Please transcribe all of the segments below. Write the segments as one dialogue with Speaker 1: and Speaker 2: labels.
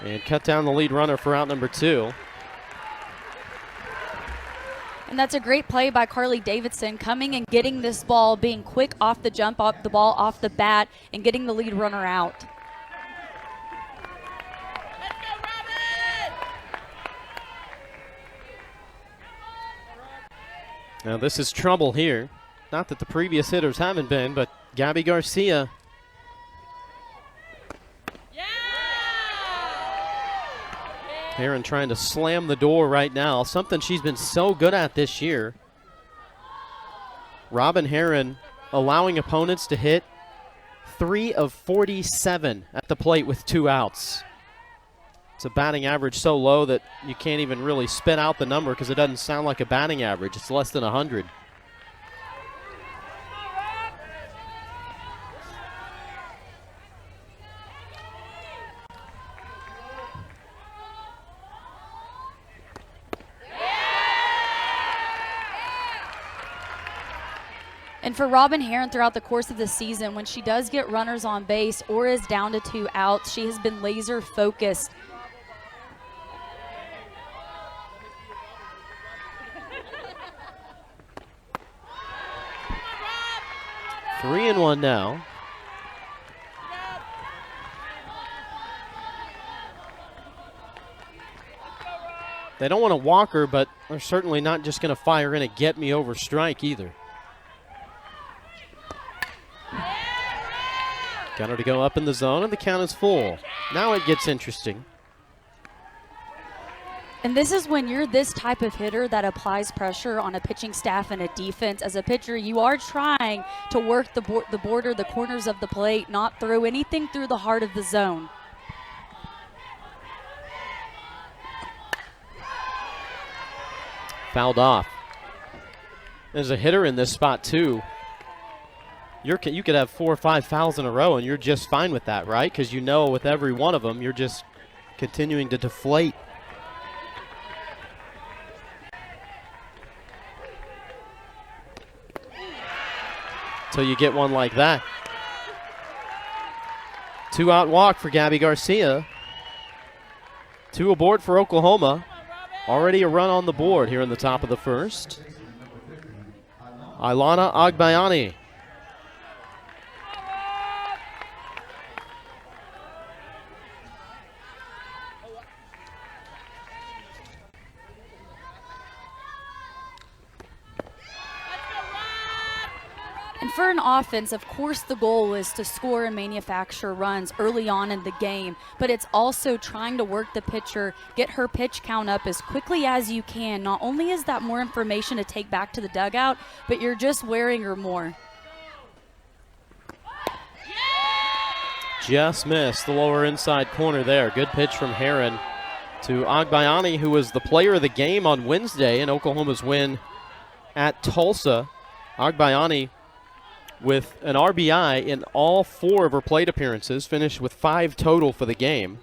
Speaker 1: and cut down the lead runner for out number 2.
Speaker 2: And that's a great play by Carly Davidson, coming and getting this ball, being quick off the jump, off the ball, off the bat, and getting the lead runner out.
Speaker 1: Now this is trouble here. Not that the previous hitters haven't been, but Gabby Garcia. Herron trying to slam the door right now, something she's been so good at this year. Robin Herron allowing opponents to hit 3 of 47 at the plate with 2 outs. It's a batting average so low that you can't even really spit out the number because it doesn't sound like a batting average. It's less than 100.
Speaker 2: And for Robin Herron throughout the course of the season, when she does get runners on base or is down to 2 outs, she has been laser focused.
Speaker 1: Three and 1 now. They don't want to walk her, but they're certainly not just going to fire in a get me over strike either. Got her to go up in the zone, and the count is full. Now it gets interesting.
Speaker 2: And this is when you're this type of hitter that applies pressure on a pitching staff and a defense. As a pitcher, you are trying to work the border, the corners of the plate, not throw anything through the heart of the zone.
Speaker 1: Fouled off. There's a hitter in this spot, too. You could have 4 or 5 fouls in a row, and you're just fine with that, right? Because you know with every one of them, you're just continuing to deflate. Till you get one like that. 2-out walk for Gabby Garcia. 2 aboard for Oklahoma. Already a run on the board here in the top of the first. Ilana Agbayani.
Speaker 2: And for an offense, of course, the goal is to score and manufacture runs early on in the game, but it's also trying to work the pitcher, get her pitch count up as quickly as you can. Not only is that more information to take back to the dugout, but you're just wearing her more.
Speaker 1: Just missed the lower inside corner there. Good pitch from Herron to Agbayani, who was the player of the game on Wednesday in Oklahoma's win at Tulsa. Agbayani with an RBI in all 4 of her plate appearances, finished with 5 total for the game.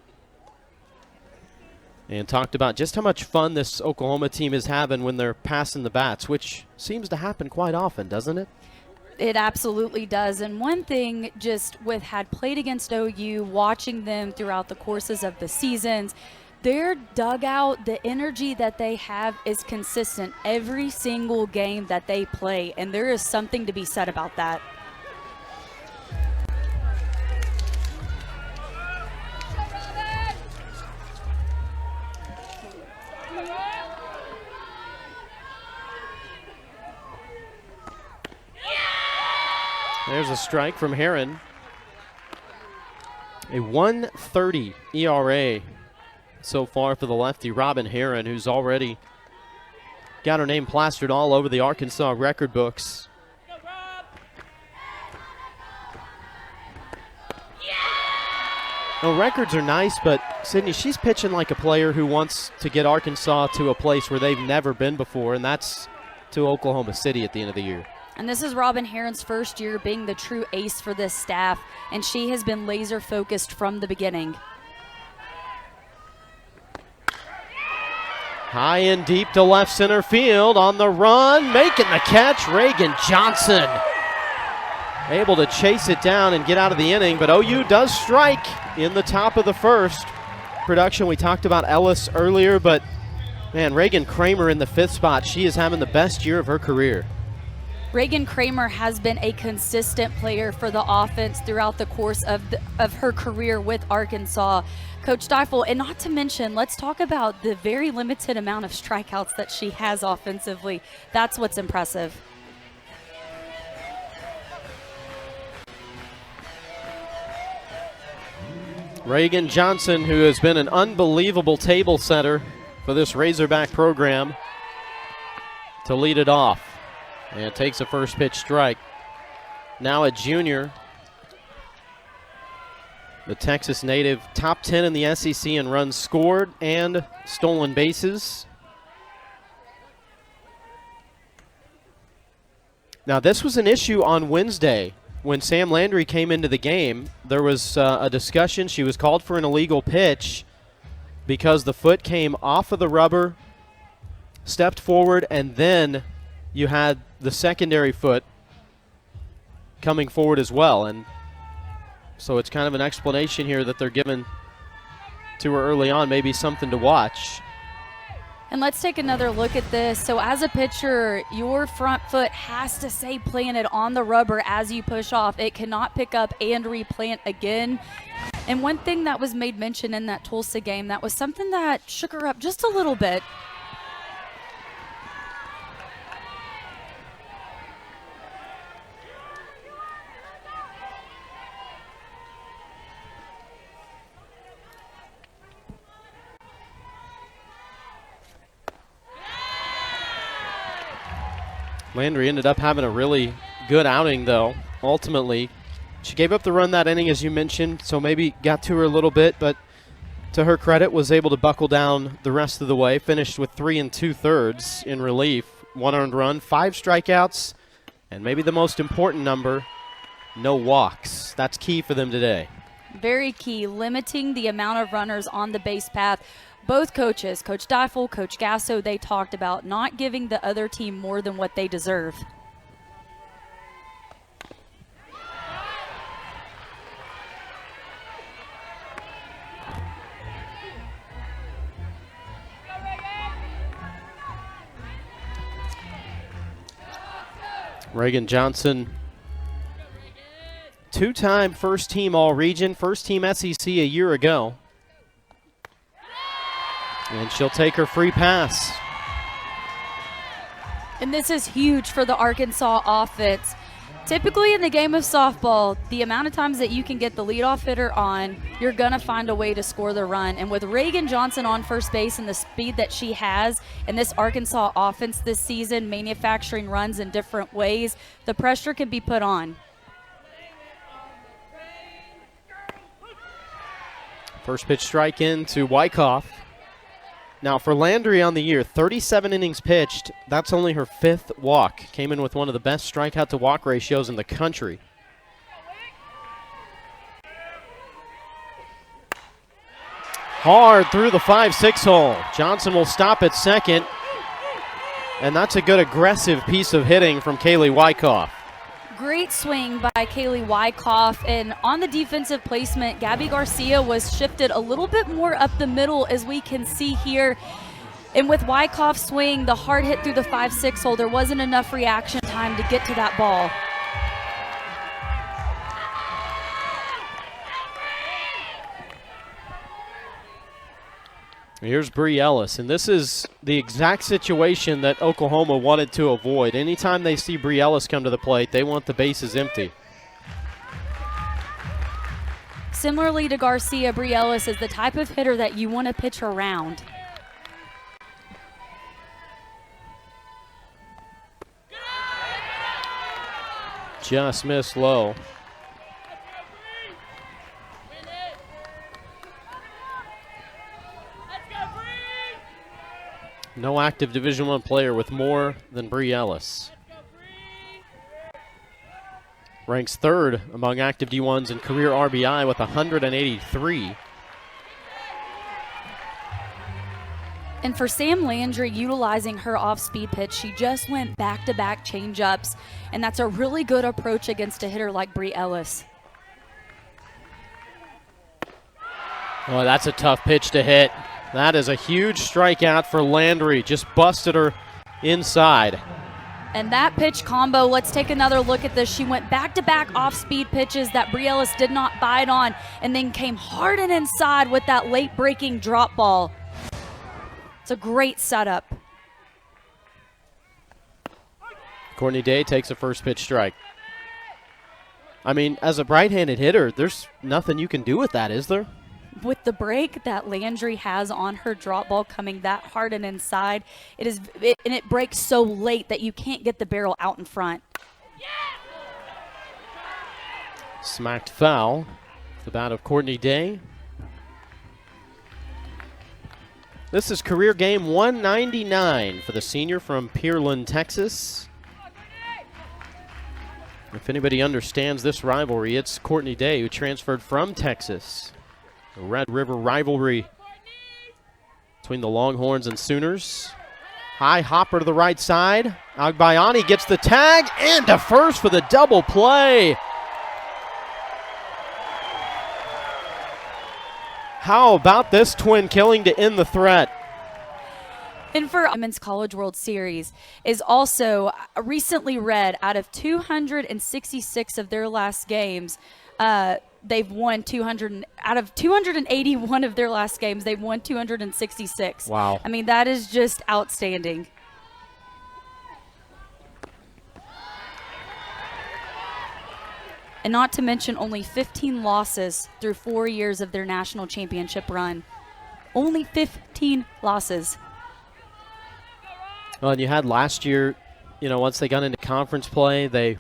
Speaker 1: And talked about just how much fun this Oklahoma team is having when they're passing the bats, which seems to happen quite often, doesn't it?
Speaker 2: It absolutely does. And one thing, just with had played against OU, watching them throughout the courses of the seasons, their dugout, the energy that they have is consistent every single game that they play, and there is something to be said about that.
Speaker 1: There's a strike from Herron. A 1.30 ERA so far for the lefty Robin Herron, who's already got her name plastered all over the Arkansas record books. Well, records are nice, but Sydney, she's pitching like a player who wants to get Arkansas to a place where they've never been before, and that's to Oklahoma City at the end of the year.
Speaker 2: And this is Robin Herron's first year being the true ace for this staff, and she has been laser focused from the beginning.
Speaker 1: High and deep to left center field, on the run, making the catch, Reagan Johnson. Able to chase it down and get out of the inning, but OU does strike in the top of the first. Production, we talked about Ellis earlier, but man, Reagan Kramer in the 5th spot. She is having the best year of her career.
Speaker 2: Reagan Kramer has been a consistent player for the offense throughout the course of her career with Arkansas. Coach Stiefel, and not to mention, let's talk about the very limited amount of strikeouts that she has offensively. That's what's impressive.
Speaker 1: Reagan Johnson, who has been an unbelievable table setter for this Razorback program, to lead it off. And takes a first pitch strike. Now a junior. The Texas native, top 10 in the SEC in runs scored and stolen bases. Now this was an issue on Wednesday. When Sam Landry came into the game, there was a discussion. She was called for an illegal pitch because the foot came off of the rubber, stepped forward, and then you had the secondary foot coming forward as well. And so it's kind of an explanation here that they're giving to her early on, maybe something to watch.
Speaker 2: And let's take another look at this. So as a pitcher, your front foot has to stay planted on the rubber as you push off. It cannot pick up and replant again. And one thing that was made mention in that Tulsa game, that was something that shook her up just a little bit.
Speaker 1: Landry ended up having a really good outing, though, ultimately. She gave up the run that inning, as you mentioned, so maybe got to her a little bit, but to her credit, was able to buckle down the rest of the way. Finished with 3 2/3 in relief. 1 earned run, 5 strikeouts, and maybe the most important number, no walks. That's key for them today.
Speaker 2: Very key, limiting the amount of runners on the base path. Both coaches, Coach Stiefel, Coach Gasso, they talked about not giving the other team more than what they deserve.
Speaker 1: Reagan Johnson, 2-time first team All-Region, first team SEC a year ago. And she'll take her free pass.
Speaker 2: And this is huge for the Arkansas offense. Typically in the game of softball, the amount of times that you can get the leadoff hitter on, you're going to find a way to score the run. And with Reagan Johnson on first base and the speed that she has, and this Arkansas offense this season manufacturing runs in different ways, the pressure can be put on.
Speaker 1: First pitch strike in to Wyckoff. Now for Landry on the year, 37 innings pitched. That's only her 5th walk. Came in with one of the best strikeout to walk ratios in the country. Hard through the 5-6 hole. Johnson will stop at second. And that's a good aggressive piece of hitting from Kaylee Wyckoff.
Speaker 2: Great swing by Kaylee Wyckoff, and on the defensive placement, Gabby Garcia was shifted a little bit more up the middle, as we can see here. And with Wyckoff's swing, the hard hit through the 5-6 hole, there wasn't enough reaction time to get to that ball.
Speaker 1: Here's Bree Ellis, and this is the exact situation that Oklahoma wanted to avoid. Anytime they see Bree Ellis come to the plate, they want the bases empty.
Speaker 2: Similarly to Garcia, Bree Ellis is the type of hitter that you want to pitch around.
Speaker 1: Just missed low. No active Division I player with more than Bree Ellis. Ranks 3rd among active D1s in career RBI with 183.
Speaker 2: And for Sam Landry, utilizing her off-speed pitch, she just went back-to-back changeups, and that's a really good approach against a hitter like Bree Ellis.
Speaker 1: Oh, that's a tough pitch to hit. That is a huge strikeout for Landry. Just busted her inside.
Speaker 2: And that pitch combo, let's take another look at this. She went back-to-back off-speed pitches that Brielis did not bite on, and then came hard and inside with that late-breaking drop ball. It's a great setup.
Speaker 1: Courtney Day takes a first pitch strike. I mean, as a right-handed hitter, there's nothing you can do with that, is there?
Speaker 2: With the break that Landry has on her drop ball coming that hard and inside, and it breaks so late that you can't get the barrel out in front.
Speaker 1: Smacked foul. The bat of Courtney Day. This is career game 199 for the senior from Pearland, Texas. If anybody understands this rivalry, it's Courtney Day, who transferred from Texas. The Red River rivalry between the Longhorns and Sooners. High hopper to the right side. Agbayani gets the tag and to first for the double play. How about this twin killing to end the threat?
Speaker 2: And for Women's College World Series is also recently read out of 266 of their last games, they've won 200. Out of 281 of their last games, they've won 266.
Speaker 1: Wow.
Speaker 2: I mean, that is just outstanding. And not to mention only 15 losses through 4 years of their national championship run. Only 15 losses.
Speaker 1: Well, and you had last year, you know, once they got into conference play, they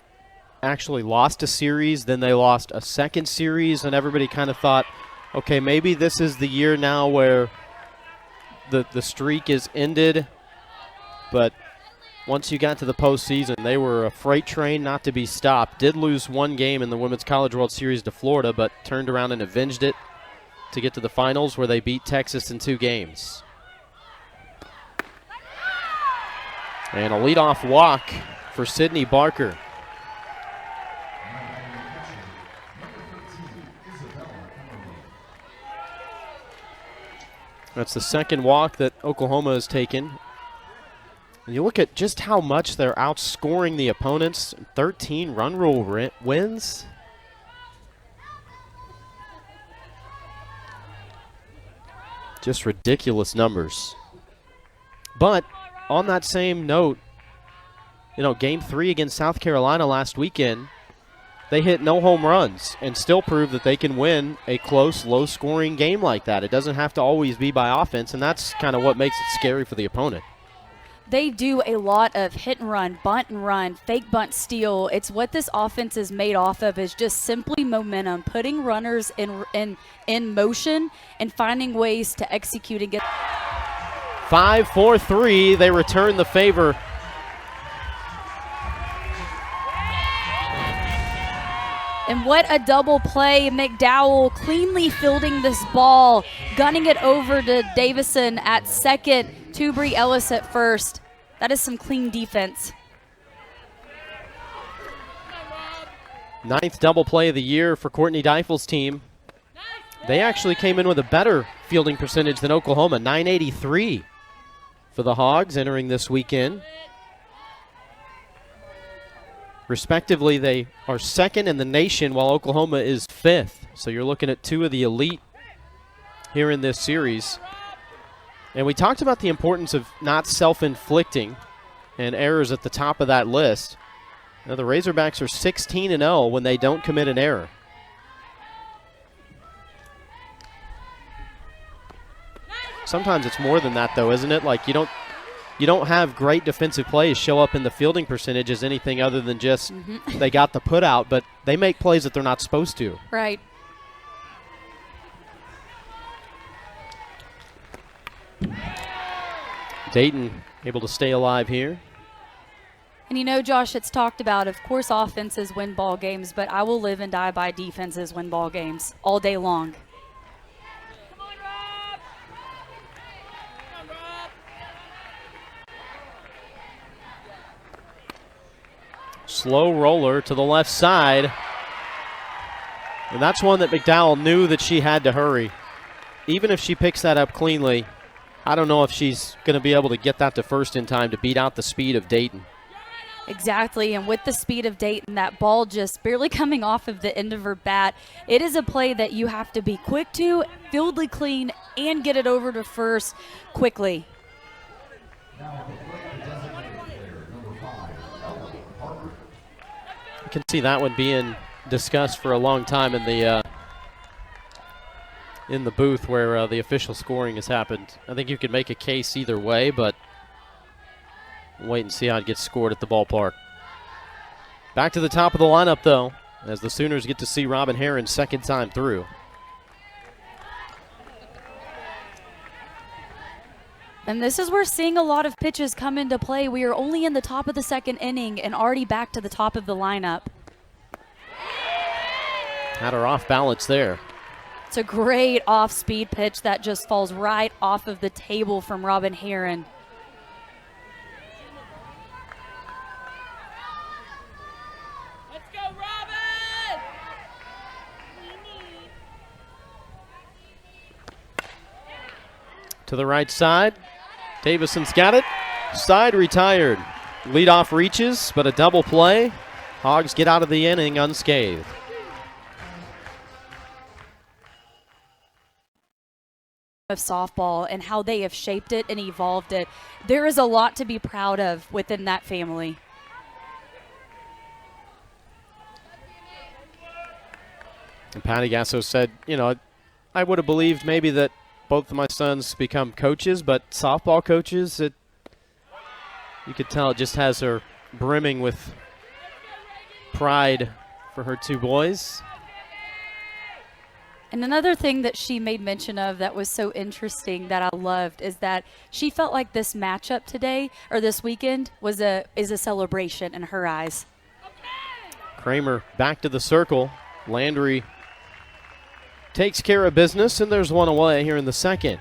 Speaker 1: actually lost a series, then they lost a second series, and everybody kind of thought, okay, maybe this is the year now where the streak is ended. But once you got to the postseason, they were a freight train not to be stopped. Did lose one game in the Women's College World Series to Florida, but turned around and avenged it to get to the finals where they beat Texas in 2 games. And a leadoff walk for Sydney Barker. That's the second walk that Oklahoma has taken. And you look at just how much they're outscoring the opponents. 13 run rule wins. Just ridiculous numbers. But on that same note, you know, Game 3 against South Carolina last weekend, they hit no home runs and still proved that they can win a close, low-scoring game like that. It doesn't have to always be by offense, and that's kind of what makes it scary for the opponent.
Speaker 2: They do a lot of hit and run, bunt and run, fake bunt steal. It's what this offense is made off of, is just simply momentum, putting runners in motion and finding ways to execute and get.
Speaker 1: 5-4-3, they return the favor.
Speaker 2: And what a double play. McDowell cleanly fielding this ball, gunning it over to Davison at second, Tubry Ellis at first. That is some clean defense.
Speaker 1: 9th double play of the year for Courtney Deifel's team. They actually came in with a better fielding percentage than Oklahoma, 983 for the Hogs entering this weekend. Respectively, they are second in the nation while Oklahoma is 5th. So you're looking at 2 of the elite here in this series. And we talked about the importance of not self-inflicting and errors at the top of that list. Now the Razorbacks are 16-0 when they don't commit an error. Sometimes it's more than that, though, isn't it? Like you don't have great defensive plays show up in the fielding percentage as anything other than just they got the put out, but they make plays that they're not supposed to.
Speaker 2: Right.
Speaker 1: Dayton able to stay alive here.
Speaker 2: And you know, Josh, it's talked about, of course, offenses win ball games, but I will live and die by defenses win ball games all day long.
Speaker 1: Slow roller to the left side. And that's one that McDowell knew that she had to hurry. even if she picks that up cleanly, I don't know if she's going to be able to get that to first in time to beat out the speed of Dayton.
Speaker 2: Exactly, and with the speed of Dayton, that ball just barely coming off of the end of her bat, it is a play that you have to be quick to, fieldly clean, and get it over to first quickly.
Speaker 1: You can see that one being discussed for a long time in the booth where the official scoring has happened. I think you could make a case either way, but wait and see how it gets scored at the ballpark. Back to the top of the lineup, though, as the Sooners get to see Robin Herron's second time through.
Speaker 2: And this is where seeing a lot of pitches come into play. We are only in the top of the second inning and already back to the top of the lineup.
Speaker 1: Had her off balance there.
Speaker 2: It's a great off-speed pitch that just falls right off of the table from Robin Herron.
Speaker 1: To the right side. Davison's got it. Side retired. Leadoff reaches, but a double play. Hogs get out of the inning unscathed.
Speaker 2: Of softball and how they have shaped it and evolved it. There is a lot to be proud of within that family.
Speaker 1: And Patty Gasso said, you know, I would have believed maybe that both of my sons become coaches, but softball coaches, you could tell it just has her brimming with pride for her two boys.
Speaker 2: And another thing that she made mention of that was so interesting that I loved is that she felt like this matchup today or this weekend is a celebration in her eyes.
Speaker 1: Kramer back to the circle. Landry takes care of business, and there's one away here in the second.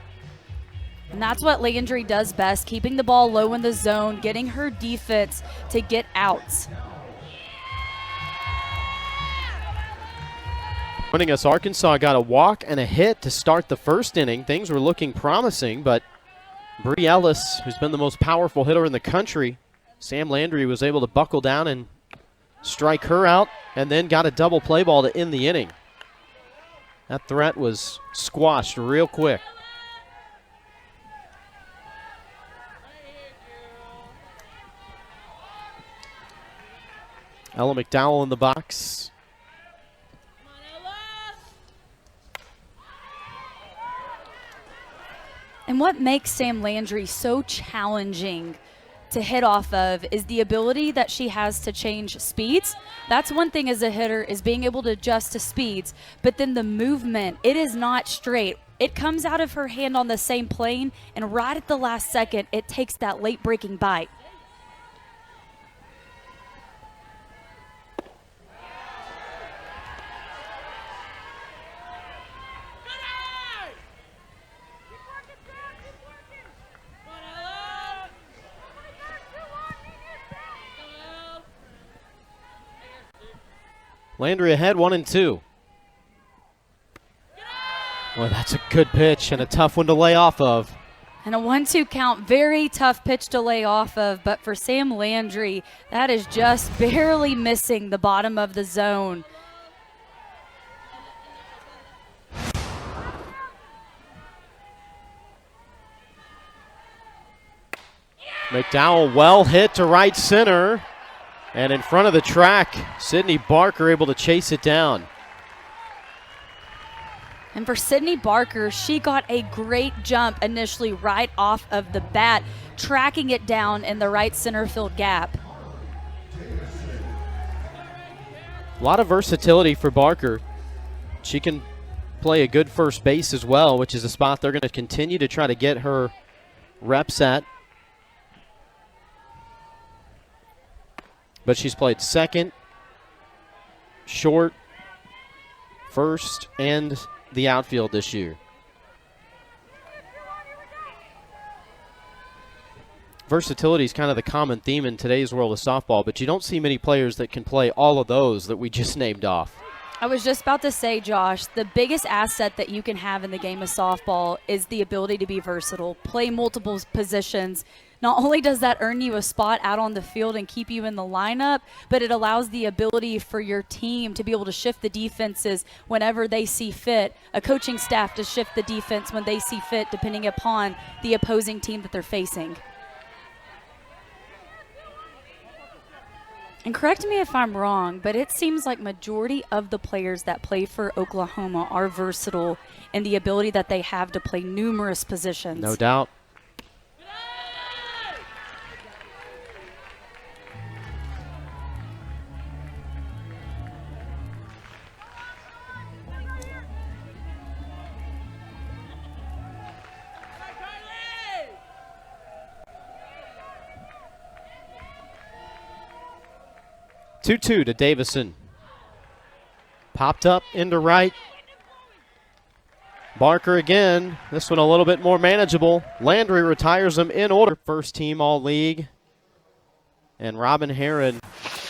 Speaker 2: And that's what Landry does best, keeping the ball low in the zone, getting her defense to get outs.
Speaker 1: Joining us, Arkansas got a walk and a hit to start the first inning. Things were looking promising, but Bree Ellis, who's been the most powerful hitter in the country, Sam Landry was able to buckle down and strike her out, and then got a double play ball to end the inning. That threat was squashed real quick. Ella McDowell in the box.
Speaker 2: And what makes Sam Landry so challenging to hit off of is the ability that she has to change speeds. That's one thing as a hitter, is being able to adjust to speeds, but then the movement, it is not straight. It comes out of her hand on the same plane, and right at the last second, it takes that late breaking bite.
Speaker 1: Landry ahead, 1-2. Boy, that's a good pitch and a tough one to lay off of.
Speaker 2: And a 1-2 count, very tough pitch to lay off of, but for Sam Landry, that is just barely missing the bottom of the zone.
Speaker 1: McDowell well hit to right center. And in front of the track, Sydney Barker able to chase it down.
Speaker 2: And for Sydney Barker, she got a great jump initially right off of the bat, tracking it down in the right center field gap.
Speaker 1: A lot of versatility for Barker. She can play a good first base as well, which is a spot they're going to continue to try to get her reps at. But she's played second, short, first, and the outfield this year. Versatility is kind of the common theme in today's world of softball, but you don't see many players that can play all of those that we just named off.
Speaker 2: I was just about to say, Josh, the biggest asset that you can have in the game of softball is the ability to be versatile, play multiple positions. Not only does that earn you a spot out on the field and keep you in the lineup, but it allows the ability for your team to be able to shift the defenses whenever they see fit, a coaching staff to shift the defense when they see fit, depending upon the opposing team that they're facing. And correct me if I'm wrong, but it seems like majority of the players that play for Oklahoma are versatile in the ability that they have to play numerous positions.
Speaker 1: No doubt. Two-two to Davison. Popped up into right. Barker again. This one a little bit more manageable. Landry retires him in order. First team all-league. And Robin Heron,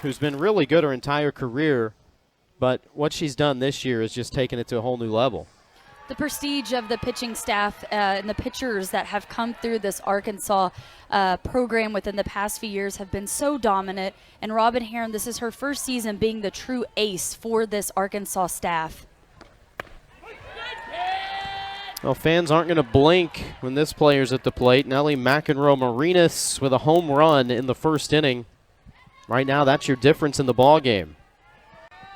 Speaker 1: who's been really good her entire career, but what she's done this year is just taken it to a whole new level.
Speaker 2: The prestige of the pitching staff and the pitchers that have come through this Arkansas program within the past few years have been so dominant. And Robin Heron, this is her first season being the true ace for this Arkansas staff.
Speaker 1: Well, fans aren't going to blink when this player's at the plate. Nellie McEnroe-Marinas with a home run in the first inning. Right now, that's your difference in the ball game.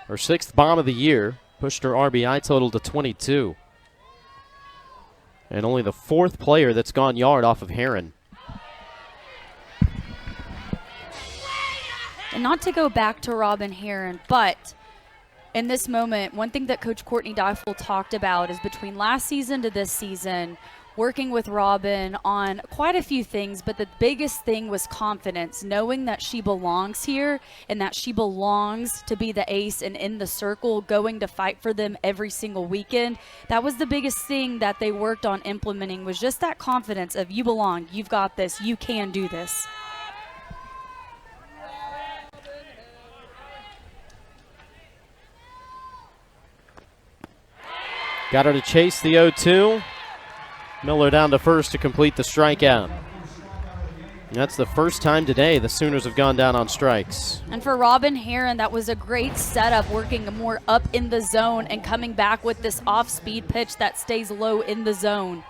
Speaker 1: Her 6th bomb of the year pushed her RBI total to 22. And only the 4th player that's gone yard off of Heron.
Speaker 2: And not to go back to Robin Heron, but in this moment, one thing that Coach Courtney Deifel talked about is between last season to this season, working with Robin on quite a few things, but the biggest thing was confidence, knowing that she belongs here and that she belongs to be the ace and in the circle, going to fight for them every single weekend. That was the biggest thing that they worked on implementing, was just that confidence of you belong, you've got this, you can do this.
Speaker 1: Got her to chase the 0-2. Miller down to first to complete the strikeout. And that's the first time today the Sooners have gone down on strikes.
Speaker 2: And for Robin Heron, that was a great setup, working more up in the zone and coming back with this off-speed pitch that stays low in the zone.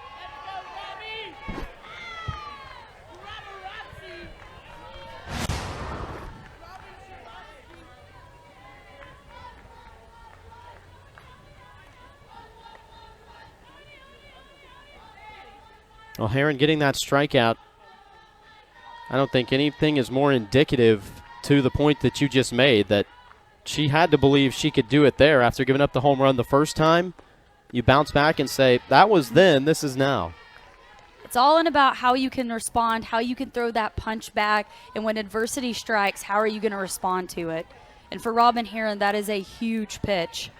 Speaker 1: Well, Heron getting that strikeout, I don't think anything is more indicative to the point that you just made, that she had to believe she could do it there after giving up the home run the first time. You bounce back and say, that was then, this is now.
Speaker 2: It's all in about how you can respond, how you can throw that punch back, and when adversity strikes, how are you going to respond to it? And for Robin Heron, that is a huge pitch.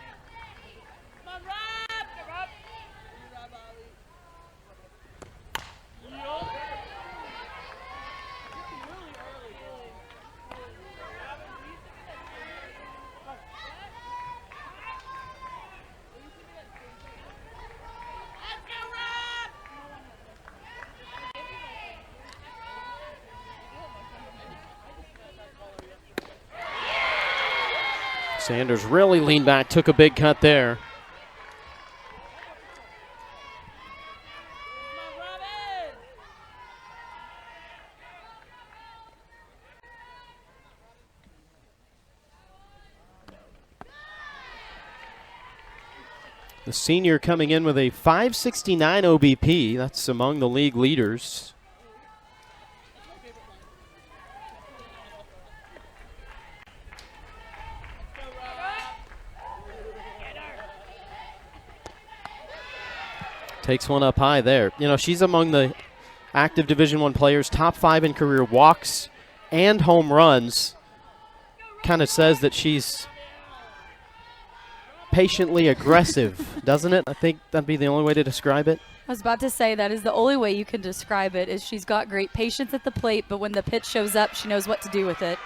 Speaker 1: Sanders really leaned back, took a big cut there. The senior coming in with a 569 OBP. That's among the league leaders. Takes one up high there. You know, she's among the active Division I players, top 5 in career walks and home runs. Kind of says that she's patiently aggressive, doesn't it? I think that'd be the only way to describe it.
Speaker 2: I was about to say that is the only way you can describe it, is she's got great patience at the plate, but when the pitch shows up, she knows what to do with it.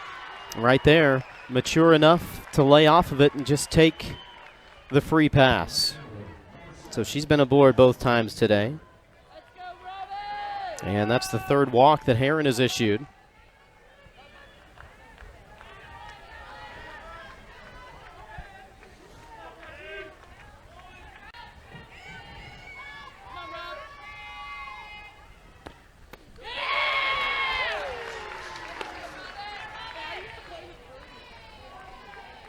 Speaker 1: Right there, mature enough to lay off of it and just take the free pass. So she's been aboard both times today. And that's the third walk that Heron has issued.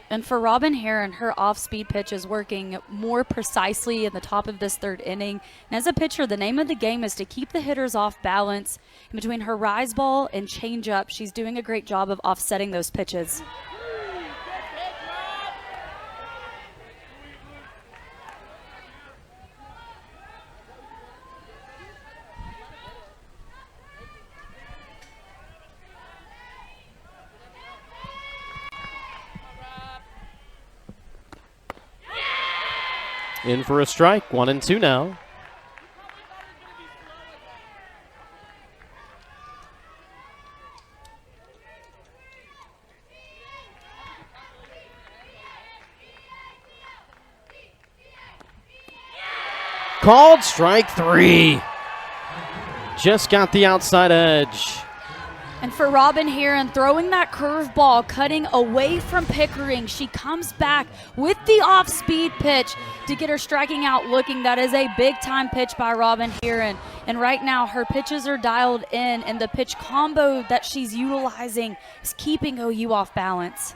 Speaker 2: And for Robin Heron, her off-speed pitch is working more precisely in the top of this third inning. And as a pitcher, the name of the game is to keep the hitters off balance. In between her rise ball and changeup, she's doing a great job of offsetting those pitches.
Speaker 1: In for a strike, 1-2 now. Called strike 3. Just got the outside edge.
Speaker 2: And for Robin Heron, throwing that curveball, cutting away from Pickering, she comes back with the off-speed pitch to get her striking out looking. That is a big-time pitch by Robin Heron. And right now, her pitches are dialed in, and the pitch combo that she's utilizing is keeping OU off balance.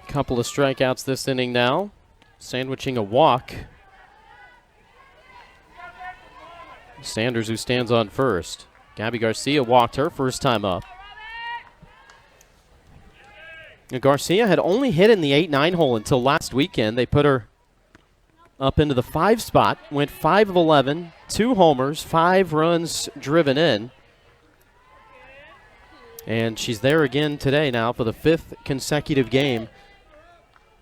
Speaker 1: Couple of strikeouts this inning now. Sandwiching a walk. Sanders, who stands on first. Gabby Garcia walked her first time up. Now, Garcia had only hit in the 8-9 hole until last weekend. They put her up into the 5 spot, went 5 of 11, 2 homers, 5 runs driven in. And she's there again today now for the 5th consecutive game.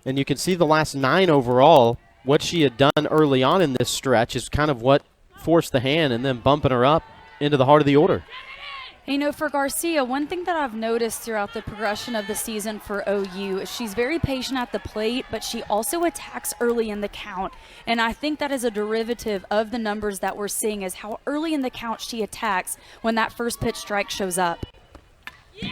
Speaker 1: And you can see the last 9 overall. What she had done early on in this stretch is kind of what forced the hand and then bumping her up into the heart of the order.
Speaker 2: You know, for Garcia, one thing that I've noticed throughout the progression of the season for OU is she's very patient at the plate, but she also attacks early in the count. And I think that is a derivative of the numbers that we're seeing, is how early in the count she attacks when that first pitch strike shows up. Yeah!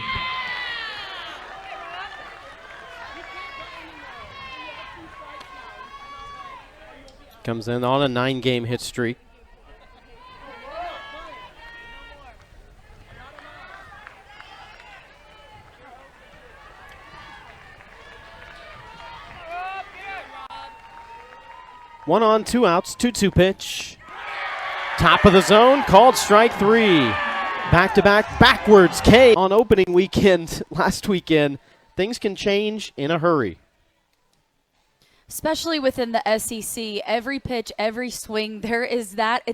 Speaker 1: Comes in on a 9-game hit streak. One on, 2 outs, 2-2 pitch. Top of the zone, called strike 3. Back-to-back backwards K on opening weekend last weekend. Things can change in a hurry.
Speaker 2: Especially within the SEC, every pitch, every swing, there is that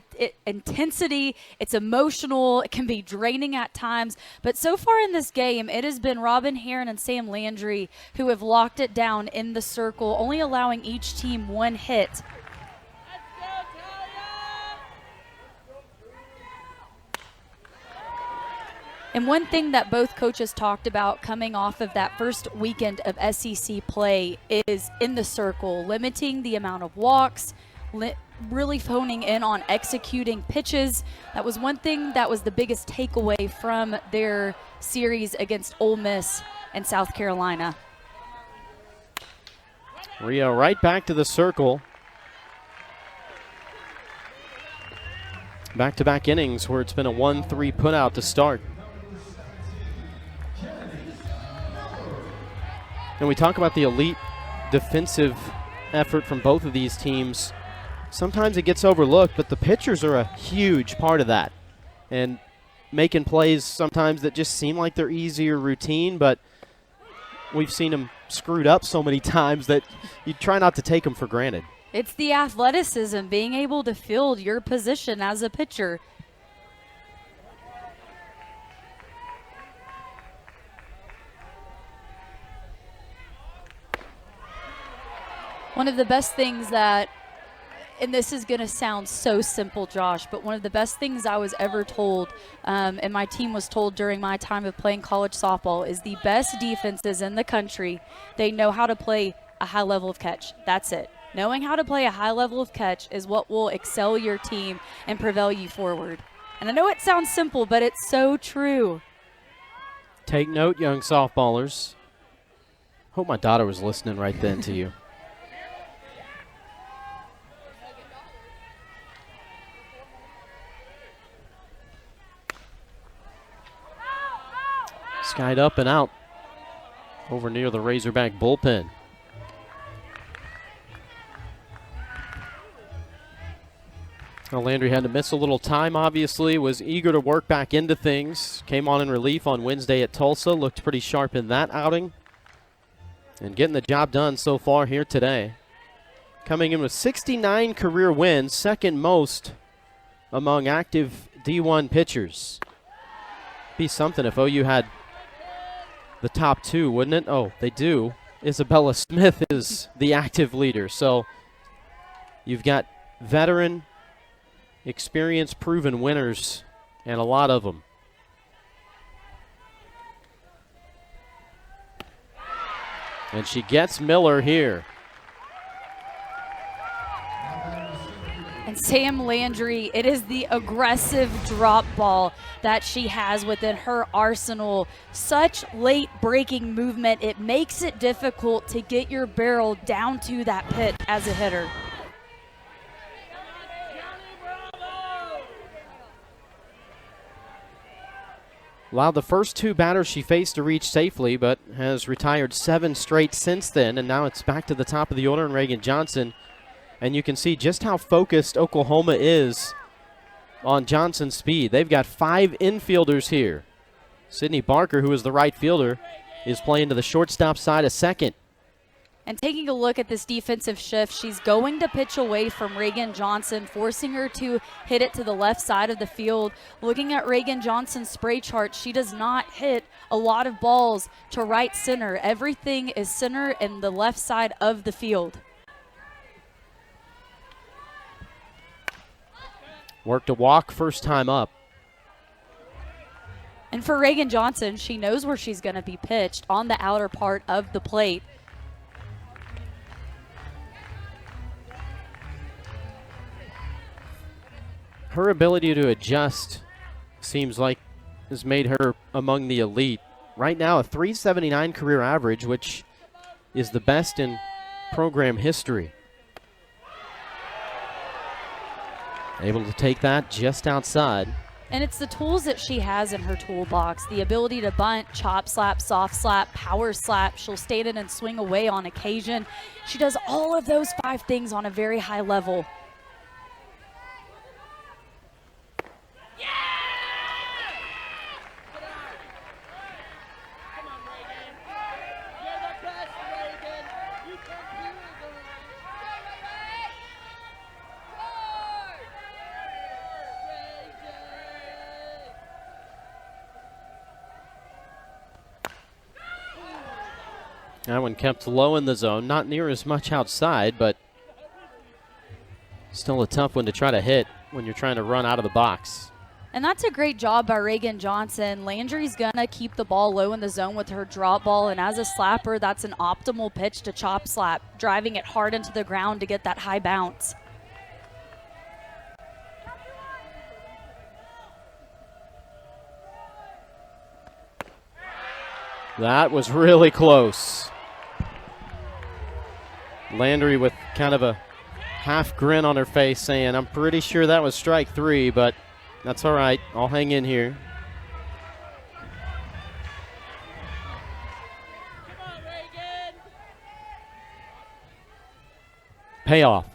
Speaker 2: intensity. It's emotional. It can be draining at times. But so far in this game, it has been Robin Heron and Sam Landry who have locked it down in the circle, only allowing each team 1 hit. And one thing that both coaches talked about coming off of that first weekend of SEC play is in the circle, limiting the amount of walks, really honing in on executing pitches. That was one thing that was the biggest takeaway from their series against Ole Miss and South Carolina.
Speaker 1: Rio right back to the circle. Back-to-back innings where it's been a 1-3 putout to start. And we talk about the elite defensive effort from both of these teams. Sometimes it gets overlooked, but the pitchers are a huge part of that. And making plays sometimes that just seem like they're easy or routine, but we've seen them screwed up so many times that you try not to take them for granted.
Speaker 2: It's the athleticism, being able to field your position as a pitcher. One of the best things that and this is going to sound so simple, Josh, but one of the best things I was ever told, and my team was told during my time of playing college softball, is the best defenses in the country, they know how to play a high level of catch. That's it. Knowing how to play a high level of catch is what will excel your team and propel you forward. And I know it sounds simple, but it's so true.
Speaker 1: Take note, young softballers. Hope my daughter was listening right then to you. Skied up and out over near the Razorback bullpen. Well, Landry had to miss a little time, obviously, was eager to work back into things. Came on in relief on Wednesday at Tulsa, looked pretty sharp in that outing. And getting the job done so far here today. Coming in with 69 career wins, second most among active D1 pitchers. Be something if OU had the top two, wouldn't it? Oh, they do. Isabella Smith is the active leader. So you've got veteran, experienced, proven winners, and a lot of them. And she gets Miller here.
Speaker 2: And Sam Landry, it is the aggressive drop ball that she has within her arsenal. Such late breaking movement, it makes it difficult to get your barrel down to that pit as a hitter.
Speaker 1: Allowed the first two batters she faced to reach safely, but has retired 7 straight since then, and now it's back to the top of the order in Reagan Johnson. And you can see just how focused Oklahoma is on Johnson's speed. They've got 5 infielders here. Sydney Barker, who is the right fielder, is playing to the shortstop side of second.
Speaker 2: And taking a look at this defensive shift, she's going to pitch away from Reagan Johnson, forcing her to hit it to the left side of the field. Looking at Reagan Johnson's spray chart, she does not hit a lot of balls to right center. Everything is center and the left side of the field.
Speaker 1: Worked a walk first time up.
Speaker 2: And for Reagan Johnson, she knows where she's going to be pitched on the outer part of the plate.
Speaker 1: Her ability to adjust seems like has made her among the elite. Right now, a .379 career average, which is the best in program history. Able to take that just outside.
Speaker 2: And it's the tools that she has in her toolbox. The ability to bunt, chop slap, soft slap, power slap. She'll stand in and swing away on occasion. She does all of those 5 things on a very high level.
Speaker 1: That one kept low in the zone, not near as much outside, but still a tough one to try to hit when you're trying to run out of the box.
Speaker 2: And that's a great job by Reagan Johnson. Landry's going to keep the ball low in the zone with her drop ball, and as a slapper, that's an optimal pitch to chop slap, driving it hard into the ground to get that high bounce.
Speaker 1: That was really close. Landry with kind of a half grin on her face saying, I'm pretty sure that was strike 3, but that's all right. I'll hang in here. Payoff.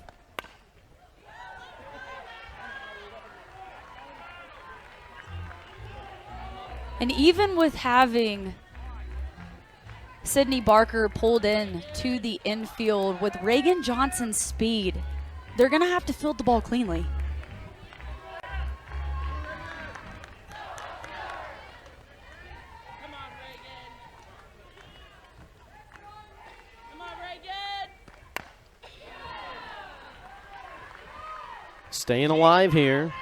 Speaker 2: And even with having Sydney Barker pulled in to the infield with Reagan Johnson's speed, they're going to have to field the ball cleanly.
Speaker 1: Staying alive here.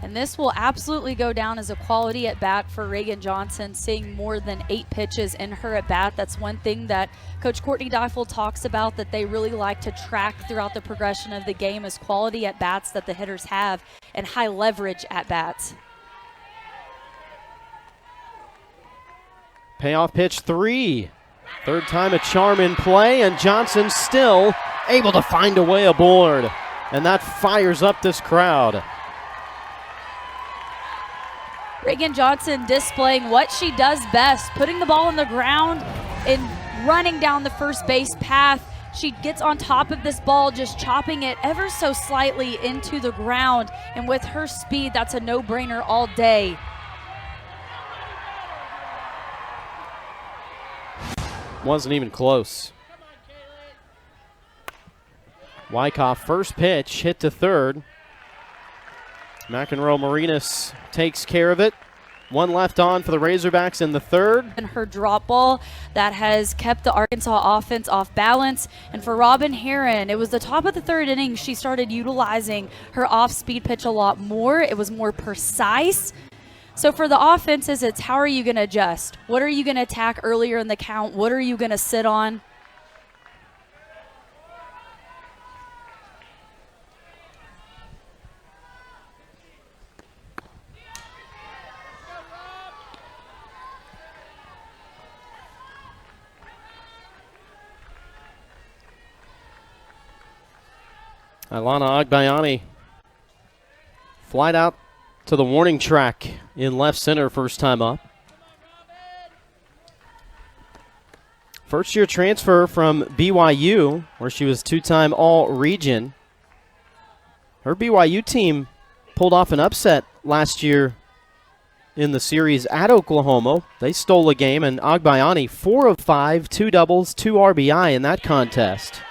Speaker 2: And this will absolutely go down as a quality at bat for Reagan Johnson, seeing more than 8 pitches in her at bat. That's one thing that Coach Courtney Deifel talks about, that they really like to track throughout the progression of the game, is quality at bats that the hitters have and high leverage at bats.
Speaker 1: Payoff pitch 3. Third time a charm in play, and Johnson still able to find a way aboard. And that fires up this crowd.
Speaker 2: Reagan Johnson displaying what she does best, putting the ball on the ground and running down the first base path. She gets on top of this ball, just chopping it ever so slightly into the ground. And with her speed, that's a no-brainer all day.
Speaker 1: Wasn't even close. Wyckoff first pitch, hit to third. McEnroe Marinas takes care of it. One left on for the Razorbacks in the third.
Speaker 2: And her drop ball that has kept the Arkansas offense off balance. And for Robin Heron, it was the top of the third inning. She started utilizing her off-speed pitch a lot more. It was more precise. So for the offenses, it's how are you going to adjust? What are you going to attack earlier in the count? What are you going to sit on?
Speaker 1: Ilana Agbayani flied out to the warning track in left center first time up. First year transfer from BYU, where she was 2-time All-Region. Her BYU team pulled off an upset last year in the series at Oklahoma. They stole a game, and Agbayani 4 of 5, 2 doubles, 2 RBI in that contest.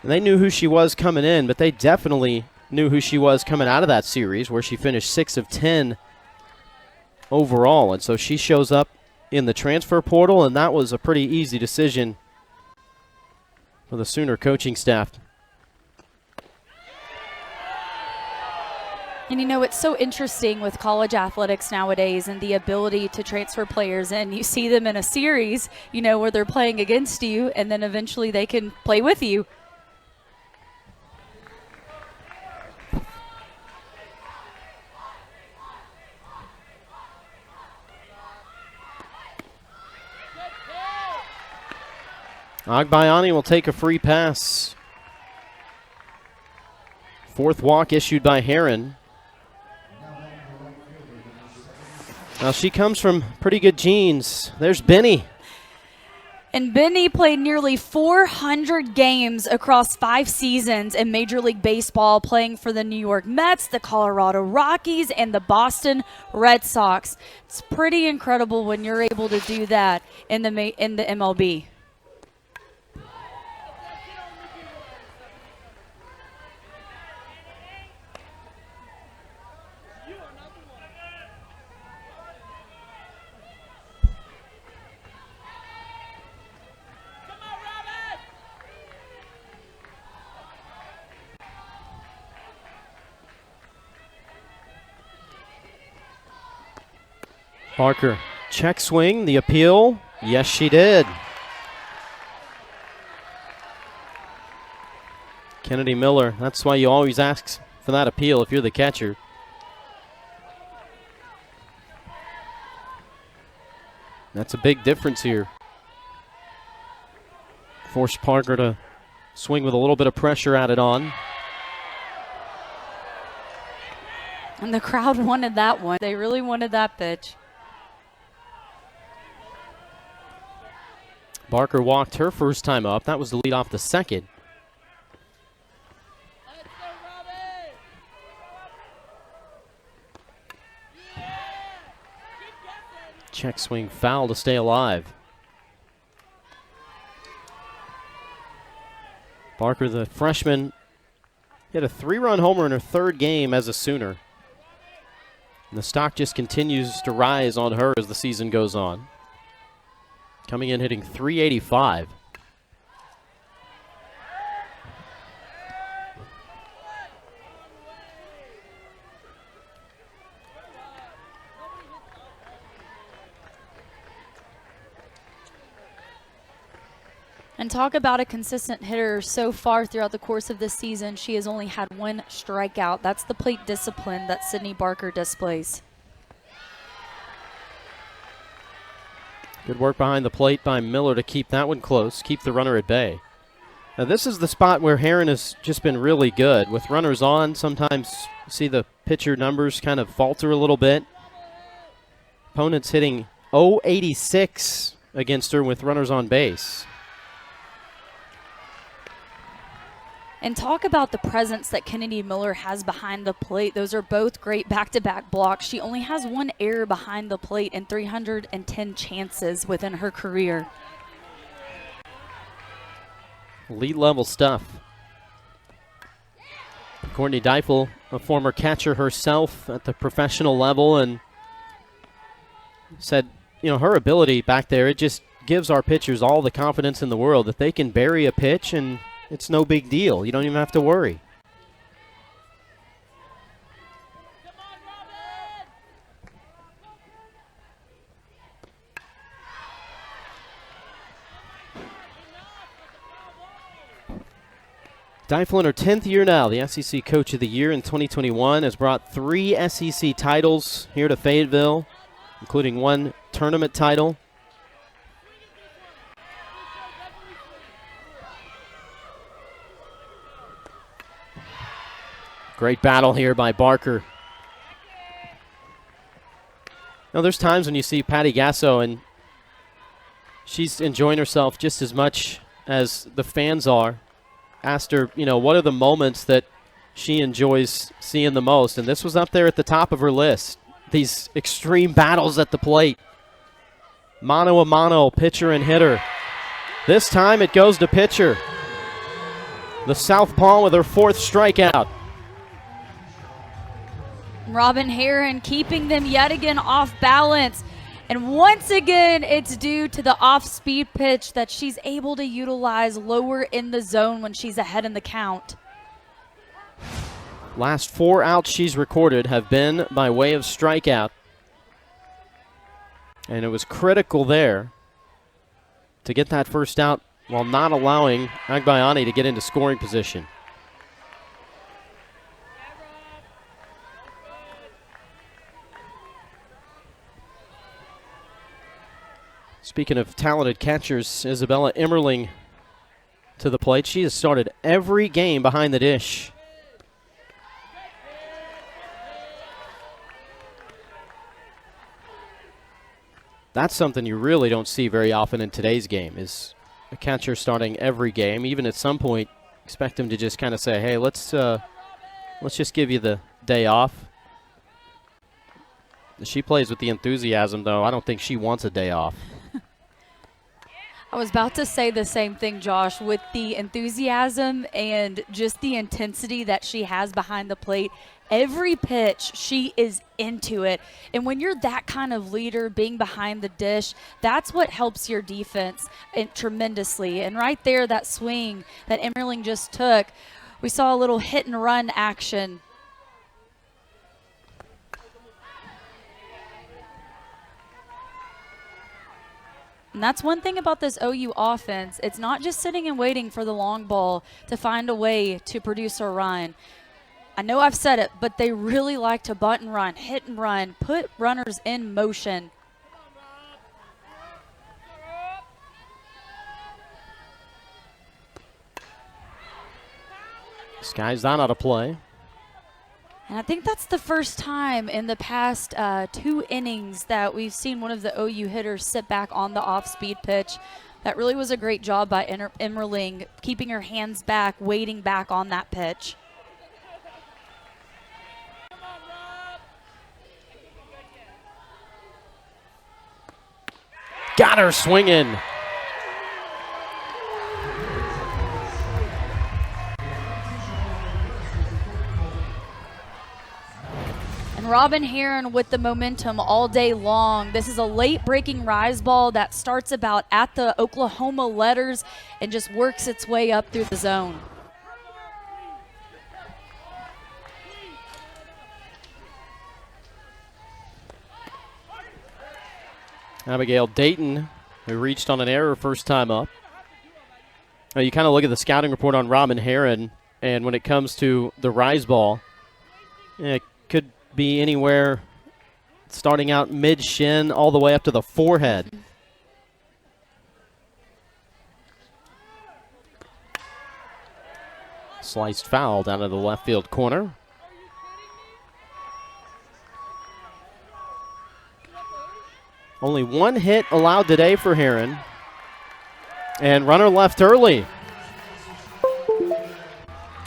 Speaker 1: They knew who she was coming in, but they definitely knew who she was coming out of that series, where she finished 6 of 10 overall. And so she shows up in the transfer portal, and that was a pretty easy decision for the Sooner coaching staff.
Speaker 2: And you know, it's so interesting with college athletics nowadays and the ability to transfer players in. You see them in a series, you know, where they're playing against you, and then eventually they can play with you.
Speaker 1: Agbayani will take a free pass. Fourth walk issued by Heron. Now she comes from pretty good genes. There's Benny.
Speaker 2: And Benny played nearly 400 games across 5 seasons in Major League Baseball, playing for the New York Mets, the Colorado Rockies, and the Boston Red Sox. It's pretty incredible when you're able to do that in the MLB.
Speaker 1: Parker, check swing, the appeal. Yes, she did. Kennedy Miller, that's why you always ask for that appeal if you're the catcher. That's a big difference here. Forced Parker to swing with a little bit of pressure added on.
Speaker 2: And the crowd wanted that one. They really wanted that pitch.
Speaker 1: Barker walked her first time up. That was the lead off the second. Check swing foul to stay alive. Barker, the freshman, hit a 3-run homer in her third game as a Sooner. And the stock just continues to rise on her as the season goes on. Coming in hitting .385.
Speaker 2: And talk about a consistent hitter so far throughout the course of this season. She has only had 1 strikeout. That's the plate discipline that Sydney Barker displays.
Speaker 1: Good work behind the plate by Miller to keep that one close, keep the runner at bay. Now this is the spot where Herron has just been really good. With runners on, sometimes you see the pitcher numbers kind of falter a little bit. Opponents hitting .086 against her with runners on base.
Speaker 2: And talk about the presence that Kennedy Miller has behind the plate. Those are both great back-to-back blocks. She only has 1 error behind the plate and 310 chances within her career.
Speaker 1: Elite level stuff. Courtney Deifel, a former catcher herself at the professional level, and said, you know, her ability back there, it just gives our pitchers all the confidence in the world that they can bury a pitch and it's no big deal. You don't even have to worry. Deifel in her 10th year now, the SEC Coach of the Year in 2021, has brought 3 SEC titles here to Fayetteville, including 1 tournament title. Great battle here by Barker. Now, there's times when you see Patty Gasso and she's enjoying herself just as much as the fans are. Asked her, you know, what are the moments that she enjoys seeing the most? And this was up there at the top of her list. These extreme battles at the plate. Mano a mano, pitcher and hitter. This time it goes to pitcher. The southpaw with her 4th strikeout.
Speaker 2: Robin Herron keeping them yet again off balance. And once again, it's due to the off-speed pitch that she's able to utilize lower in the zone when she's ahead in the count.
Speaker 1: Last 4 outs she's recorded have been by way of strikeout. And it was critical there to get that first out while not allowing Agbayani to get into scoring position. Speaking of talented catchers, Isabella Emmerling to the plate. She has started every game behind the dish. That's something you really don't see very often in today's game, is a catcher starting every game. Even at some point, expect them to just kind of say, hey, let's just give you the day off. She plays with the enthusiasm, though. I don't think she wants a day off.
Speaker 2: I was about to say the same thing, Josh, with the enthusiasm and just the intensity that she has behind the plate. Every pitch, she is into it. And when you're that kind of leader, being behind the dish, that's what helps your defense tremendously. And right there, that swing that Emmerling just took, we saw a little hit and run action. And that's one thing about this OU offense. It's not just sitting and waiting for the long ball to find a way to produce a run. I know I've said it, but they really like to bunt and run, hit and run, put runners in motion.
Speaker 1: Sky's not out of play.
Speaker 2: And I think that's the first time in the past 2 innings that we've seen one of the OU hitters sit back on the off-speed pitch. That really was a great job by Emmerling, keeping her hands back, waiting back on that pitch.
Speaker 1: Got her swinging.
Speaker 2: And Robin Herron with the momentum all day long. This is a late breaking rise ball that starts about at the Oklahoma letters and just works its way up through the zone.
Speaker 1: Abigail Dayton, who reached on an error first time up. You kind of look at the scouting report on Robin Heron, and when it comes to the rise ball, it could be anywhere starting out mid-shin all the way up to the forehead. Sliced foul down to the left field corner. Only one hit allowed today for Heron. And runner left early.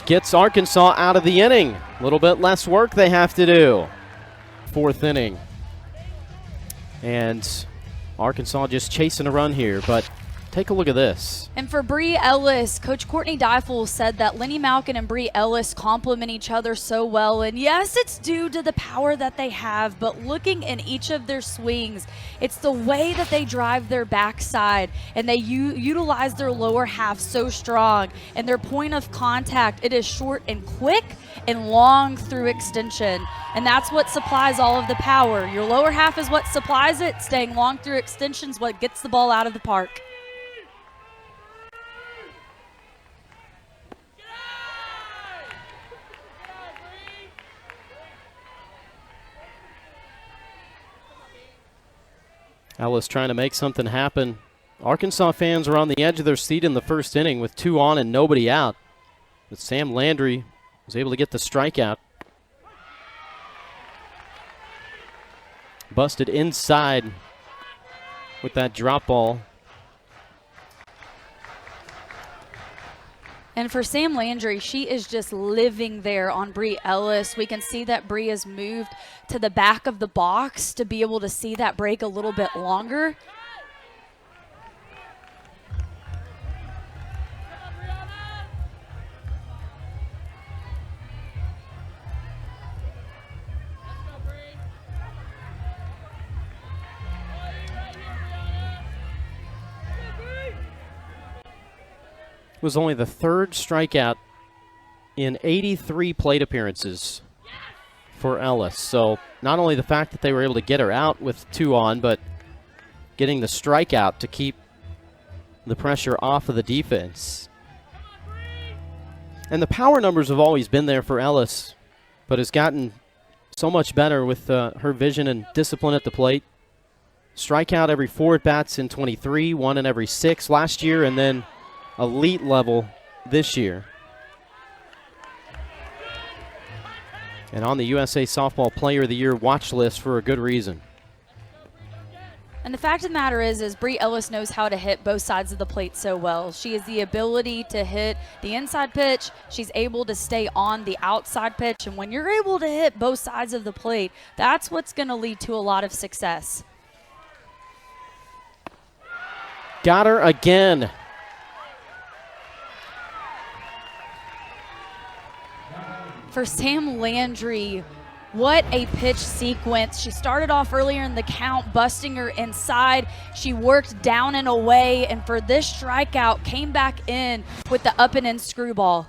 Speaker 1: Gets Arkansas out of the inning. A little bit less work they have to do. Fourth inning. And Arkansas just chasing a run here, but take a look at this.
Speaker 2: And for Bree Ellis, Coach Courtney Deifel said that Lenny Malkin and Bree Ellis complement each other so well. And yes, it's due to the power that they have, but looking in each of their swings, it's the way that they drive their backside and they utilize their lower half so strong. And their point of contact, it is short and quick and long through extension. And that's what supplies all of the power. Your lower half is what supplies it. Staying long through extension is what gets the ball out of the park.
Speaker 1: Ellis trying to make something happen. Arkansas fans were on the edge of their seat in the first inning with 2 on and nobody out. But Sam Landry was able to get the strikeout. Busted inside with that drop ball.
Speaker 2: And for Sam Landry, she is just living there on Bree Ellis. We can see that Bree has moved to the back of the box to be able to see that break a little bit longer.
Speaker 1: Was only the 3rd strikeout in 83 plate appearances for Ellis. So not only the fact that they were able to get her out with 2 on, but getting the strikeout to keep the pressure off of the defense. And the power numbers have always been there for Ellis, but has gotten so much better with her vision and discipline at the plate. Strikeout every 4 at-bats in 23, 1 in every 6 last year, and then elite level this year. And on the USA Softball Player of the Year watch list for a good reason.
Speaker 2: And the fact of the matter is Bree Ellis knows how to hit both sides of the plate so well. She has the ability to hit the inside pitch. She's able to stay on the outside pitch. And when you're able to hit both sides of the plate, that's what's going to lead to a lot of success.
Speaker 1: Got her again.
Speaker 2: For Sam Landry, what a pitch sequence. She started off earlier in the count, busting her inside. She worked down and away, and for this strikeout, came back in with the up and in screwball.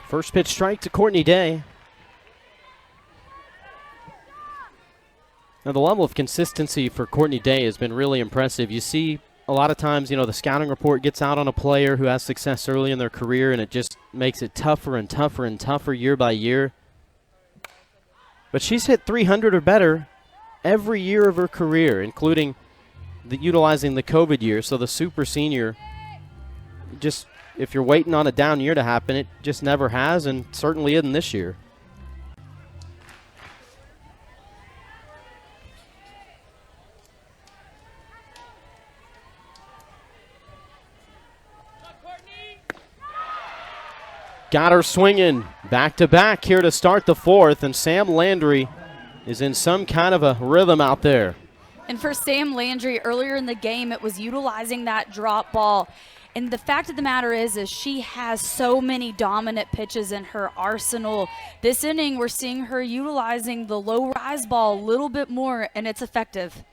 Speaker 1: First pitch strike to Courtney Day. Now the level of consistency for Courtney Day has been really impressive. You see a lot of times, the scouting report gets out on a player who has success early in their career, and it just makes it tougher and tougher and tougher year by year. But she's hit 300 or better every year of her career, including utilizing the COVID year. So the super senior, just if you're waiting on a down year to happen, it just never has, and certainly isn't this year. Got her swinging back-to-back here to start the 4th, and Sam Landry is in some kind of a rhythm out there.
Speaker 2: And for Sam Landry, earlier in the game, it was utilizing that drop ball. And the fact of the matter is she has so many dominant pitches in her arsenal. This inning, we're seeing her utilizing the low rise ball a little bit more, and it's effective.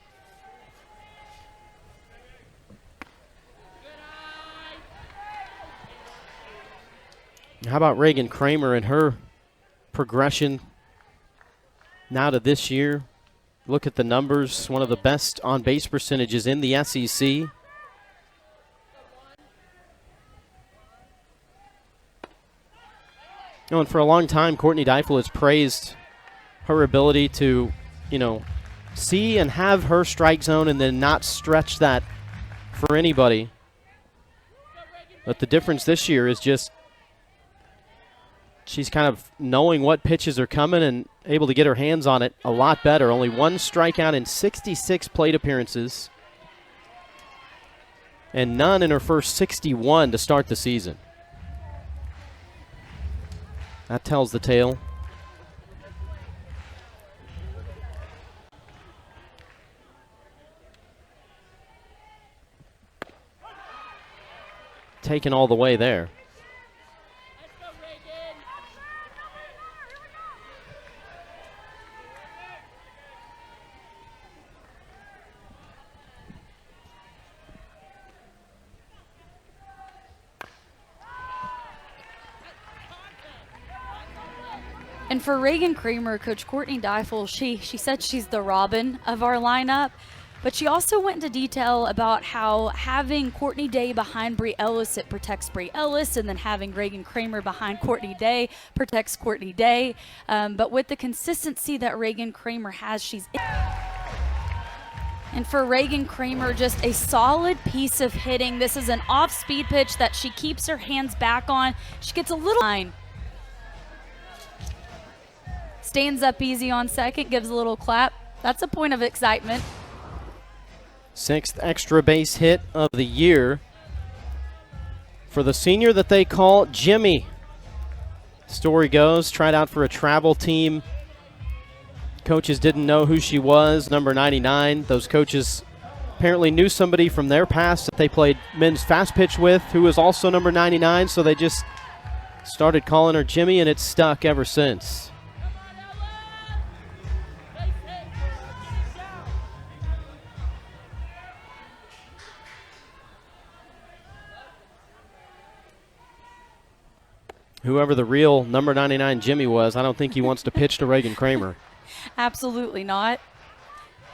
Speaker 1: How about Reagan Kramer and her progression now to this year? look at the numbers, one of the best on-base percentages in the SEC. And for a long time, Courtney Deifel has praised her ability to, see and have her strike zone and then not stretch that for anybody. But the difference this year is just she's kind of knowing what pitches are coming and able to get her hands on it a lot better. Only one strikeout in 66 plate appearances and none in her first 61 to start the season. That tells the tale. Taken all the way there.
Speaker 2: And for Reagan Kramer, Coach Courtney Deifel, she said she's the Robin of our lineup, but she also went into detail about how having Courtney Day behind Bree Ellis, it protects Bree Ellis, and then having Reagan Kramer behind Courtney Day protects Courtney Day. But with the consistency that Reagan Kramer has, she's in. And for Reagan Kramer, just a solid piece of hitting. This is an off-speed pitch that she keeps her hands back on. She gets a little line. Stands up easy on second, gives a little clap. That's a point of excitement.
Speaker 1: 6th extra base hit of the year for the senior that they call Jimmy. Story goes, tried out for a travel team. Coaches didn't know who she was, number 99. Those coaches apparently knew somebody from their past that they played men's fast pitch with who was also number 99, so they just started calling her Jimmy, and it's stuck ever since. Whoever the real number 99 Jimmy was, I don't think he wants to pitch to Reagan Kramer.
Speaker 2: Absolutely not.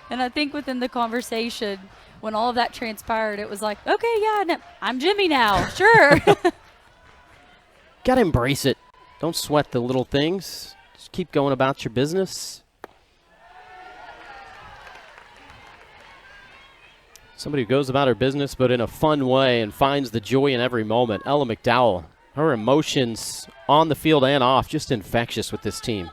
Speaker 2: And I think within the conversation, when all of that transpired, it was like, okay, yeah, no, I'm Jimmy now, sure.
Speaker 1: Got to embrace it. Don't sweat the little things. Just keep going about your business. Somebody who goes about her business, but in a fun way and finds the joy in every moment. Ella McDowell. Her emotions on the field and off, just infectious with this team.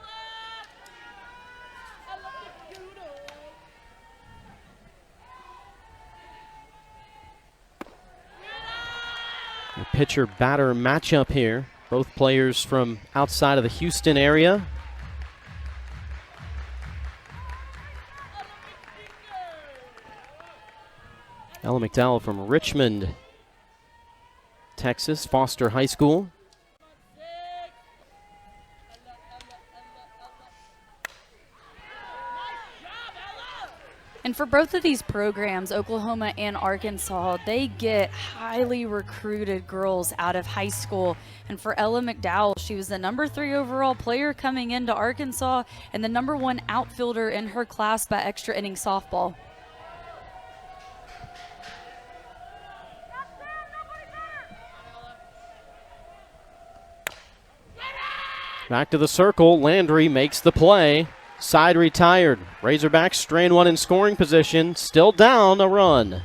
Speaker 1: A pitcher-batter matchup here. Both players from outside of the Houston area. Ella McDowell from Richmond, Texas, Foster High School.
Speaker 2: And for both of these programs, Oklahoma and Arkansas, they get highly recruited girls out of high school. And for Ella McDowell, she was the number 3 overall player coming into Arkansas and the number 1 outfielder in her class by extra inning softball.
Speaker 1: Back to the circle. Landry makes the play. Side retired. Razorbacks strain one in scoring position. Still down a run.